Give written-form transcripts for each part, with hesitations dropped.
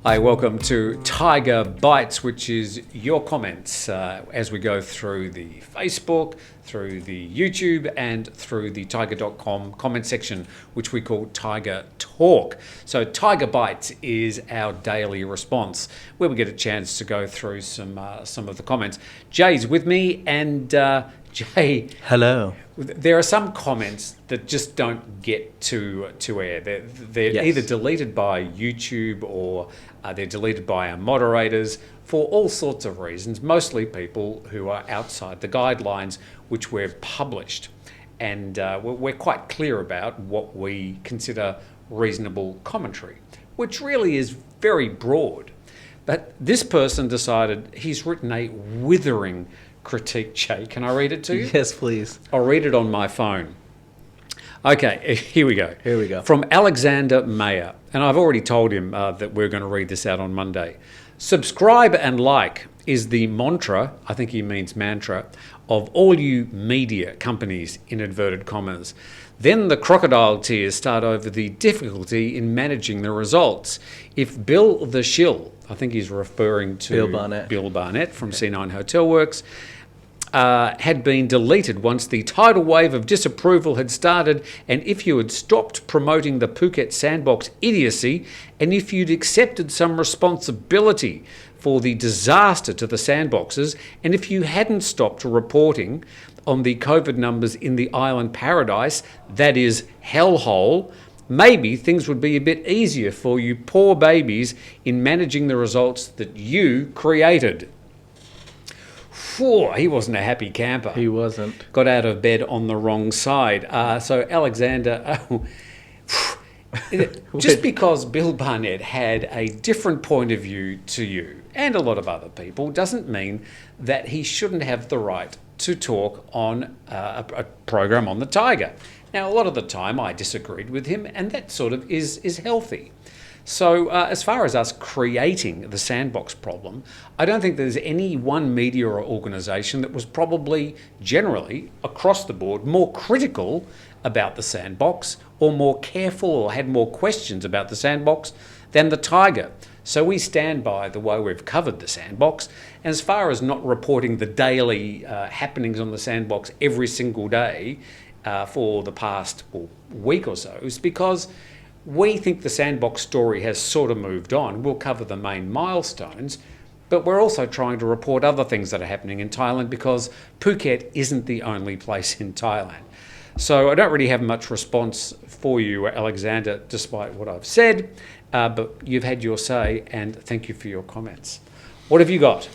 Hi, welcome to Thaiger Bites, which is your comments as we go through the Facebook, through the YouTube, and through the Thaiger.com comment section, which we call Thaiger Talk. So Thaiger Bites is our daily response, where we get a chance to go through some of the comments. Jay's with me, and Jay. Hello. There are some comments that just don't get to air. They're Yes. either deleted by YouTube or they're deleted by our moderators for all sorts of reasons, mostly people who are outside the guidelines which we've published. And we're quite clear about what we consider reasonable commentary, which really is very broad. But this person decided he's written a withering critique, Jay. Can I read it to you? Yes, please. I'll read it on my phone. Okay, here we go. Here we go. From Alexander Mayer, and I've already told him that we're going to read this out on Monday. Subscribe and like is the mantra, I think he means mantra, of all you media companies, in inverted commas. Then the crocodile tears start over the difficulty in managing the results. If Bill the Shill, I think he's referring to Bill Barnett from C9 Hotel Works, had been deleted once the tidal wave of disapproval had started, and if you had stopped promoting the Phuket Sandbox idiocy, and if you'd accepted some responsibility for the disaster to the sandboxes, and if you hadn't stopped reporting on the COVID numbers in the island paradise, that is hellhole, maybe things would be a bit easier for you poor babies in managing the results that you created. He wasn't a happy camper. He wasn't. Got out of bed on the wrong side. So Alexander, just because Bill Barnett had a different point of view to you and a lot of other people doesn't mean that he shouldn't have the right to talk on a program on the Thaiger. Now, a lot of the time I disagreed with him, and that sort of is healthy. So as far as us creating the sandbox problem, I don't think there's any one media or organisation that was probably generally, across the board, more critical about the sandbox or more careful or had more questions about the sandbox than the Thaiger. So we stand by the way we've covered the sandbox. And as far as not reporting the daily happenings on the sandbox every single day for the past week or so, is because we think the sandbox story has sort of moved on. We'll cover the main milestones, but we're also trying to report other things that are happening in Thailand because Phuket isn't the only place in Thailand. So I don't really have much response for you, Alexander, despite what I've said, but you've had your say, and thank you for your comments. What have you got?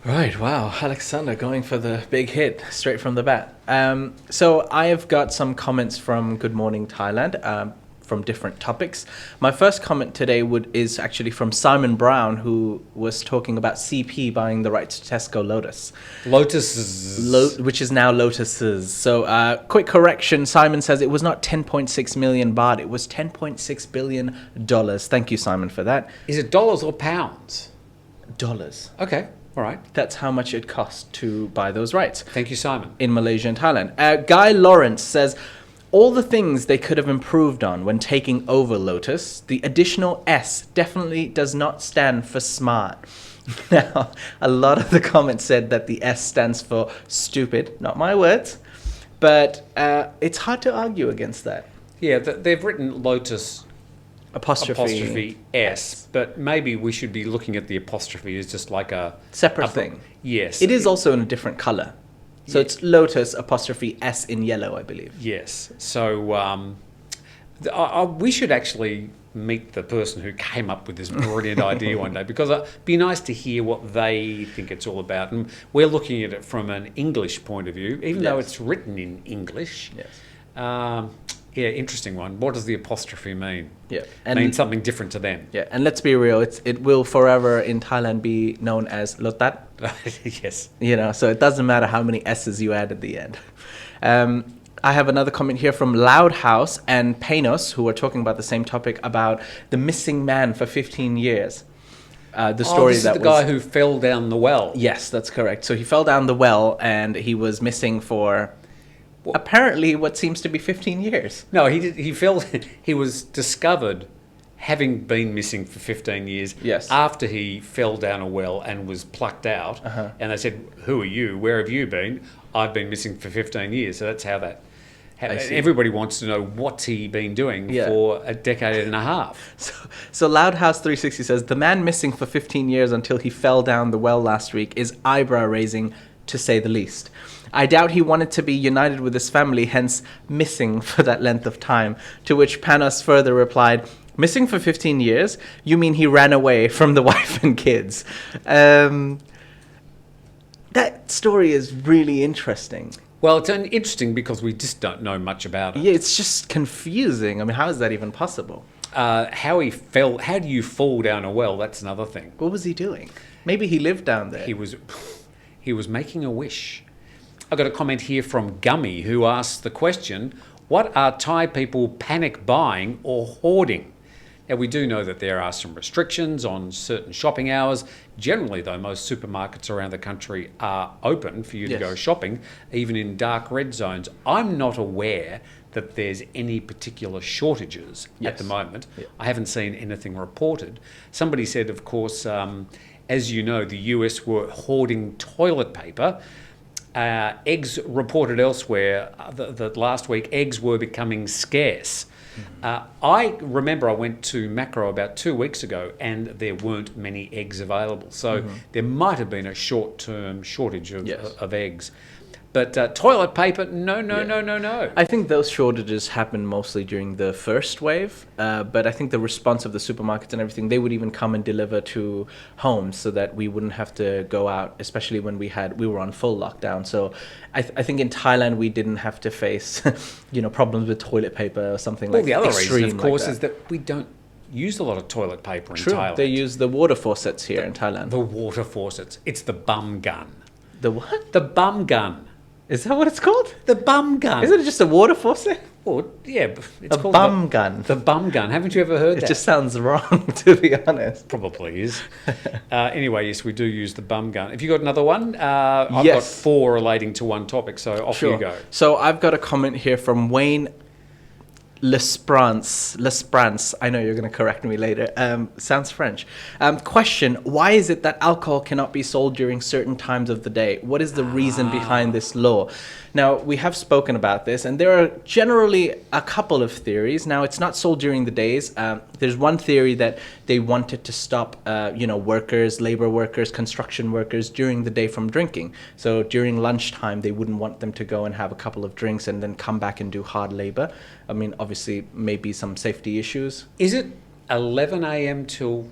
Right, wow. Alexander going for the big hit straight from the bat. So I have got some comments from Good Morning Thailand. From different topics. My first comment today is actually from Simon Brown, who was talking about CP buying the rights to Tesco Lotus. Which is now Lotus's. So quick correction, Simon says it was not 10.6 million baht, it was $10.6 billion. Thank you, Simon, for that. Is it dollars or pounds? Dollars. Okay, all right. That's how much it cost to buy those rights. Thank you, Simon. In Malaysia and Thailand. Guy Lawrence says, all the things they could have improved on when taking over Lotus, the additional S definitely does not stand for smart. Now, a lot of the comments said that the S stands for stupid, not my words, but it's hard to argue against that. Yeah, they've written Lotus apostrophe S, but maybe we should be looking at the apostrophe as just like a separate thing. Yes. It is also in a different color. So it's Lotus apostrophe S in yellow, I believe. Yes. So we should actually meet the person who came up with this brilliant idea one day, because it'd be nice to hear what they think it's all about. And we're looking at it from an English point of view, even though it's written in English. Yes. Yeah, interesting one. What does the apostrophe mean? Yeah, and means something different to them. Yeah, and let's be real, it will forever in Thailand be known as Lotat. Yes. You know, so it doesn't matter how many S's you add at the end. I have another comment here from Loud House and Panos, who are talking about the same topic about the missing man for 15 years. The story this is the guy who fell down the well. Yes, that's correct. So he fell down the well and he was missing for apparently what seems to be 15 years. No, he felt he was discovered having been missing for 15 years. Yes. After he fell down a well and was plucked out, and they said, "Who are you? Where have you been?" "I've been missing for 15 years." So that's how that. Everybody wants to know what's he been doing for a decade and a half. So Loudhouse 360 says the man missing for 15 years until he fell down the well last week is eyebrow raising, to say the least. I doubt he wanted to be united with his family, hence missing for that length of time. To which Panos further replied, "Missing for 15 years? You mean he ran away from the wife and kids?" That story is really interesting. Well, it's interesting because we just don't know much about it. Yeah, it's just confusing. I mean, how is that even possible? How he fell? How do you fall down a well? That's another thing. What was he doing? Maybe he lived down there. He was making a wish. I got a comment here from Gummy who asks the question: what are Thai people panic buying or hoarding? Now, we do know that there are some restrictions on certain shopping hours. Generally, though, most supermarkets around the country are open for you to go shopping, even in dark red zones. I'm not aware that there's any particular shortages at the moment. I haven't seen anything reported. Somebody said, of course, as you know, the US were hoarding toilet paper. Eggs reported elsewhere that last week eggs were becoming scarce. I remember I went to Macro about 2 weeks ago and there weren't many eggs available. So there might have been a short-term shortage of eggs. But toilet paper, no. I think those shortages happened mostly during the first wave. But I think the response of the supermarkets and everything, they would even come and deliver to homes so that we wouldn't have to go out, especially when we were on full lockdown. So I think in Thailand we didn't have to face, problems with toilet paper or something like that. Well, the other reason, of course, is that we don't use a lot of toilet paper in Thailand. They use the water faucets here in Thailand. The water faucets. It's the bum gun. The what? The bum gun. Is that what it's called? The bum gun. Isn't it just a water faucet? Well, yeah, it's called bum gun. The bum gun. Haven't you ever heard that? It just sounds wrong, to be honest. Probably is. Anyway, yes, we do use the bum gun. Have you got another one? I've got 4 relating to one topic, so off you go. So I've got a comment here from Wayne Lesprance. I know you're going to correct me later. Sounds French. Question: why is it that alcohol cannot be sold during certain times of the day? What is the reason behind this law? Now, we have spoken about this, and there are generally a couple of theories. Now, it's not sold during the days. There's one theory that they wanted to stop, workers, labor workers, construction workers during the day from drinking. So during lunchtime, they wouldn't want them to go and have a couple of drinks and then come back and do hard labor. I mean, obviously, maybe some safety issues. Is it 11 a.m. till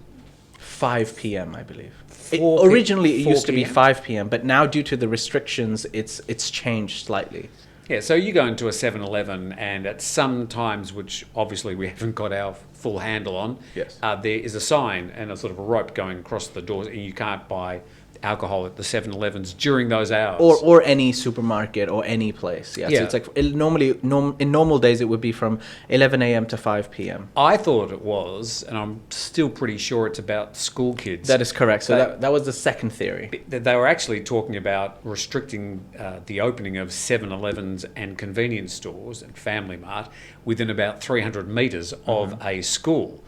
5 p.m., I believe. Originally, it used to be 5 p.m., but now due to the restrictions, it's changed slightly. Yeah, so you go into a 7-Eleven and at some times, which obviously we haven't got our full handle on, there is a sign and a sort of a rope going across the doors, and you can't buy alcohol at the 7-Elevens during those hours. Or any supermarket or any place. So it's like in normal days it would be from 11 a.m. to 5 p.m. I thought it was, and I'm still pretty sure it's about school kids. That is correct. So that was the second theory. They were actually talking about restricting the opening of 7-Elevens and convenience stores and Family Mart within about 300 metres of a school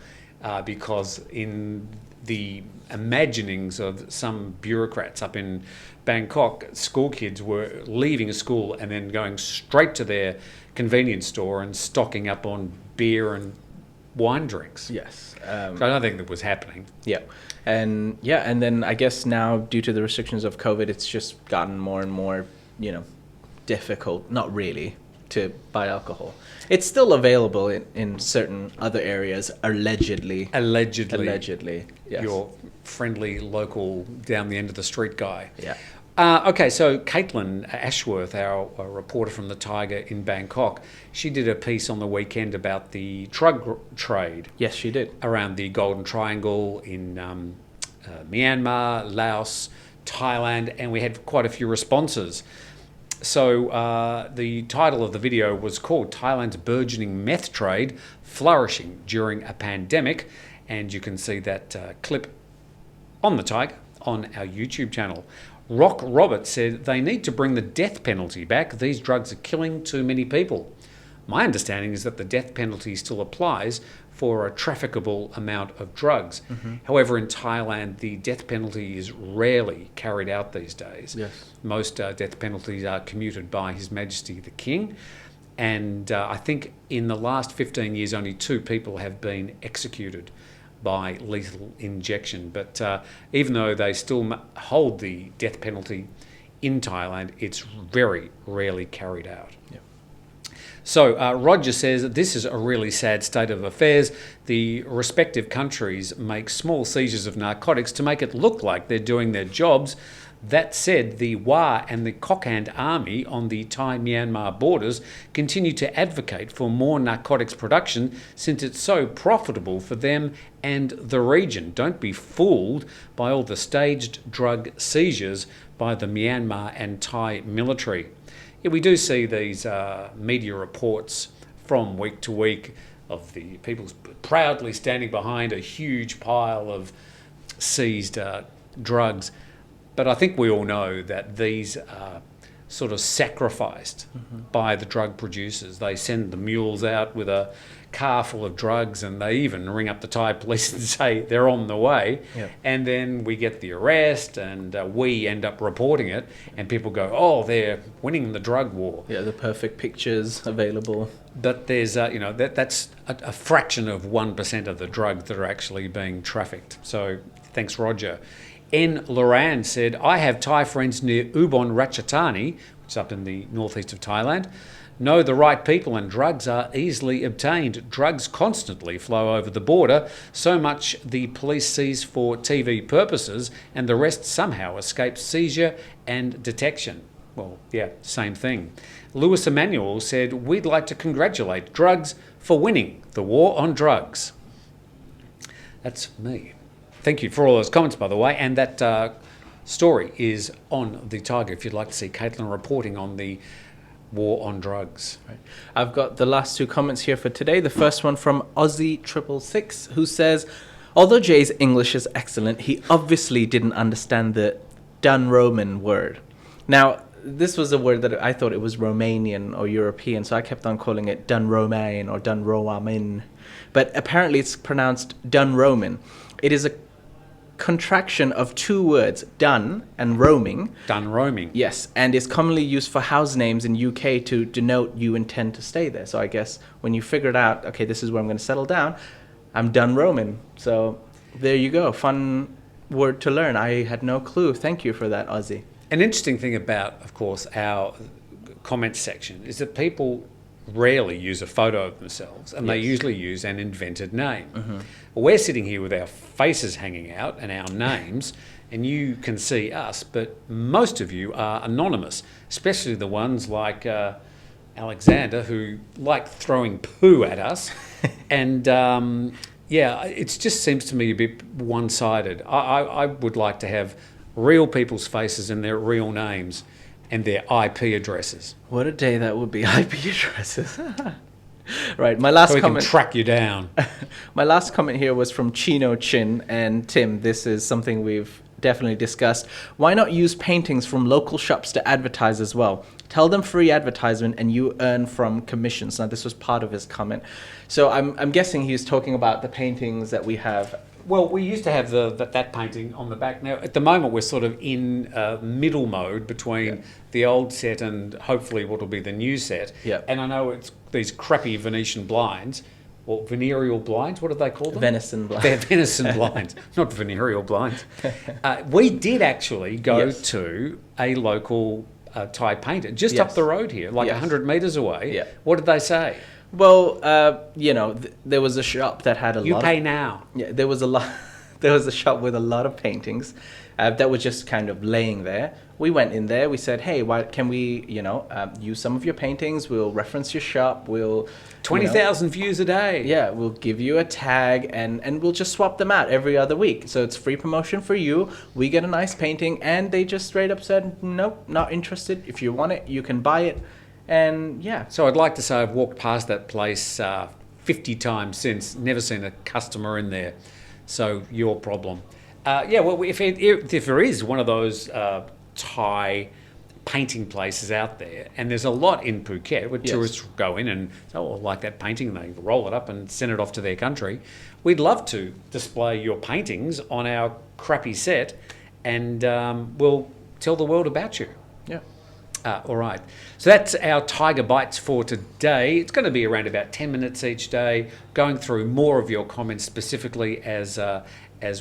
because in the imaginings of some bureaucrats up in Bangkok, school kids were leaving a school and then going straight to their convenience store and stocking up on beer and wine drinks. Yes. So I don't think that was happening. Yeah. And then I guess now due to the restrictions of COVID, it's just gotten more and more, difficult, not really, to buy alcohol. It's still available in certain other areas, allegedly. Allegedly. Yes. Your friendly local down the end of the street guy. Yeah. Okay, so Caitlin Ashworth, our reporter from the Thaiger in Bangkok, she did a piece on the weekend about the drug trade. Yes, she did. Around the Golden Triangle in Myanmar, Laos, Thailand, and we had quite a few responses. So the title of the video was called Thailand's Burgeoning Meth Trade Flourishing During a Pandemic, and you can see that clip on the Thaiger on our YouTube channel. Rock Robert said they need to bring the death penalty back. These drugs are killing too many people. My understanding is that the death penalty still applies for a trafficable amount of drugs. However, in Thailand, the death penalty is rarely carried out these days. Yes. Most death penalties are commuted by His Majesty the King. And I think in the last 15 years, only 2 people have been executed by lethal injection. But even though they still hold the death penalty in Thailand, it's very rarely carried out. Yep. So Roger says that this is a really sad state of affairs. The respective countries make small seizures of narcotics to make it look like they're doing their jobs. That said, the WA and the Kokand army on the Thai-Myanmar borders continue to advocate for more narcotics production since it's so profitable for them and the region. Don't be fooled by all the staged drug seizures by the Myanmar and Thai military. Yeah, we do see these media reports from week to week of the people proudly standing behind a huge pile of seized drugs. But I think we all know that these are sort of sacrificed by the drug producers. They send the mules out with a car full of drugs, and they even ring up the Thai police and say they're on the way. Yep. And then we get the arrest, and we end up reporting it, and people go, oh, they're winning the drug war. Yeah, the perfect pictures available. But there's, that's a fraction of 1% of the drugs that are actually being trafficked. So thanks, Roger. N. Loran said, I have Thai friends near Ubon Ratchathani, which is up in the northeast of Thailand. Know the right people and drugs are easily obtained. Drugs constantly flow over the border, so much the police seize for TV purposes and the rest somehow escapes seizure and detection. Well, yeah, same thing. Lewis Emanuel said, we'd like to congratulate drugs for winning the war on drugs. That's me. Thank you for all those comments, by the way. And that story is on the Thaiger if you'd like to see Caitlin reporting on the war on drugs. Right. I've got the last 2 comments here for today. The first one from Aussie666, who says, although Jay's English is excellent, he obviously didn't understand the Dun Roman word. Now, this was a word that I thought it was Romanian or European, so I kept on calling it Dun Romain or Dun Roamin. But apparently it's pronounced Dun Roman. It is a contraction of 2 words, dun and roaming. Dun roaming. Yes, and is commonly used for house names in UK to denote you intend to stay there. So I guess when you figured out, okay, this is where I'm going to settle down, I'm done roaming. So there you go. Fun word to learn. I had no clue. Thank you for that, Aussie. An interesting thing about, of course, our comments section is that people rarely use a photo of themselves, and they usually use an invented name. Well, we're sitting here with our faces hanging out and our names, and you can see us, but most of you are anonymous, especially the ones like Alexander, who like throwing poo at us. And it just seems to me a bit one-sided. I would like to have real people's faces and their real names and their IP addresses. What a day that would be, IP addresses. Right, my last comment. So we can track you down. My last comment here was from Chino Chin and Tim. This is something we've definitely discussed. Why not use paintings from local shops to advertise as well? Tell them free advertisement and you earn from commissions. Now, this was part of his comment. So I'm guessing he's talking about the paintings that we have. Well, we used to have that painting on the back. Now, at the moment, we're sort of in middle mode between the old set and hopefully what will be the new set. Yeah. And I know it's these crappy Venetian blinds, or venereal blinds, what do they call them? Venison blinds. They're venison blinds, not venereal blinds. We did actually go to a local Thai painter just up the road here, like 100 metres away. Yeah. What did they say? Well, there was a shop that had a lot. You pay now. Yeah, there was a lot. There was a shop with a lot of paintings that were just kind of laying there. We went in there. We said, "Hey, why can we, use some of your paintings? We'll reference your shop. We'll 20,000 views a day. Yeah, we'll give you a tag and we'll just swap them out every other week. So it's free promotion for you. We get a nice painting, and they just straight up said, nope, not interested. If you want it, you can buy it." And yeah. So I'd like to say I've walked past that place 50 times since, never seen a customer in there. So your problem. Well, if there is one of those Thai painting places out there, and there's a lot in Phuket where Yes. tourists go in and say, oh, I like that painting, and they roll it up and send it off to their country. We'd love to display your paintings on our crappy set, and we'll tell the world about you. Yeah. All right. So that's our Thaiger Bites for today. It's going to be around about 10 minutes each day, going through more of your comments specifically as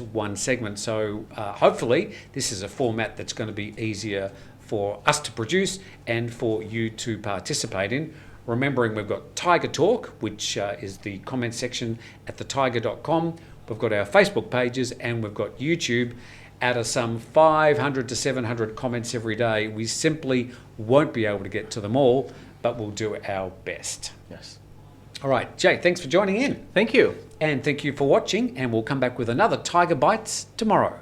one segment. So hopefully this is a format that's going to be easier for us to produce and for you to participate in. Remembering we've got Thaiger Talk, which is the comment section at thethaiger.com. We've got our Facebook pages, and we've got YouTube. Out of some 500 to 700 comments every day, we simply won't be able to get to them all, but we'll do our best. Yes. All right, Jay, thanks for joining in. Thank you. And thank you for watching, and we'll come back with another Thaiger Bites tomorrow.